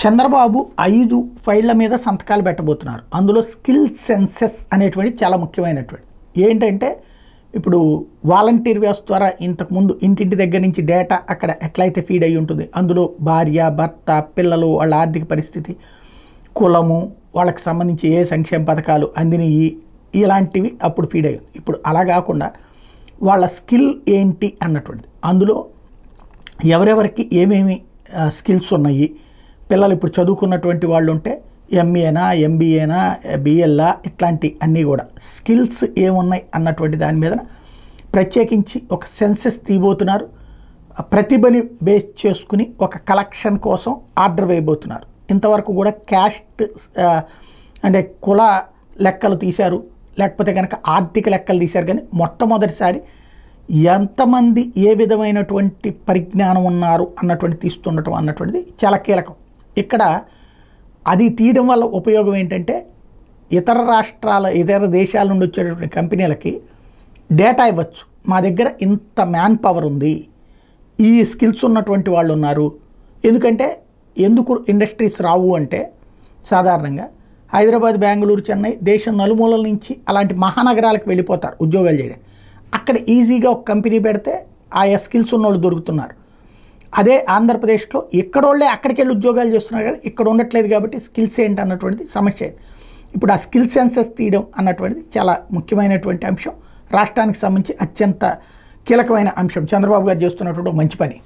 చంద్రబాబు 5 ఫైళ్ళ మీద సంతకాలు పెట్టబోతున్నారు. అందులో స్కిల్ సెన్సెస్ అనేటువంటి చాలా ముఖ్యమైనటువంటి ఏంటంటే ఇప్పుడు వాలంటీర్ వ్యవస్థ ద్వారా ఇంతకుముందు ఇంటింటి దగ్గర నుంచి డేటా అక్కడ ఎట్లయితే ఫీడ్ అయ్యి ఉంటుంది, అందులో భార్య, భర్త, పిల్లలు, వాళ్ళ ఆర్థిక పరిస్థితి, కులము, వాళ్ళకి సంబంధించి ఏ సంక్షేమ పథకాలు అందినవి, ఇలాంటివి అప్పుడు ఫీడ్ అయ్యింది. ఇప్పుడు అలా కాకుండా వాళ్ళ స్కిల్ ఏంటి అన్నటువంటిది, అందులో ఎవరెవరికి ఏమేమి స్కిల్స్ ఉన్నాయి, పిల్లలు ఇప్పుడు చదువుకున్నటువంటి వాళ్ళు ఉంటే ఎంఏనా, ఎంబీఏనా, బిఎల్లా, ఇట్లాంటి అన్నీ కూడా స్కిల్స్ ఏమున్నాయి అన్నటువంటి దాని మీద ప్రత్యేకించి ఒక సెన్సెస్ తీయబోతున్నారు. ప్రతిభని బేస్ చేసుకుని ఒక కలెక్షన్ కోసం ఆర్డర్ వేయబోతున్నారు. ఇంతవరకు కూడా క్యాస్ట్ అంటే కుల లెక్కలు తీశారు, లేకపోతే కనుక ఆర్థిక లెక్కలు తీశారు, కానీ మొట్టమొదటిసారి ఎంతమంది ఏ విధమైనటువంటి పరిజ్ఞానం ఉన్నారు అన్నటువంటి తీస్తుండటం అన్నటువంటిది చాలా కీలకం. ఇక్కడ అది తీయడం వల్ల ఉపయోగం ఏంటంటే ఇతర రాష్ట్రాల, ఇతర దేశాల నుండి వచ్చేటటువంటి కంపెనీలకి డేటా ఇవ్వచ్చు. మా దగ్గర ఇంత మ్యాన్ పవర్ ఉంది, ఈ స్కిల్స్ ఉన్నటువంటి వాళ్ళు ఉన్నారు. ఎందుకంటే ఎందుకు ఇండస్ట్రీస్ రావు అంటే సాధారణంగా హైదరాబాద్, బెంగళూరు, చెన్నై, దేశం నలుమూలల నుంచి అలాంటి మహానగరాలకు వెళ్ళిపోతారు ఉద్యోగాలు చేయడం. అక్కడ ఈజీగా ఒక కంపెనీ పెడితే ఆయా స్కిల్స్ ఉన్నోళ్ళు దొరుకుతున్నారు. అదే ఆంధ్రప్రదేశ్లో ఇక్కడోళ్ళే అక్కడికి వెళ్ళి ఉద్యోగాలు చేస్తున్నారు, కానీ ఇక్కడ ఉండట్లేదు. కాబట్టి స్కిల్స్ ఏంటి అన్నటువంటిది సమస్య. ఇప్పుడు ఆ స్కిల్ సెన్సెస్ తీయడం అన్నటువంటిది చాలా ముఖ్యమైనటువంటి అంశం, రాష్ట్రానికి సంబంధించి అత్యంత కీలకమైన అంశం. చంద్రబాబు గారు చేస్తున్నటువంటి మంచి పని.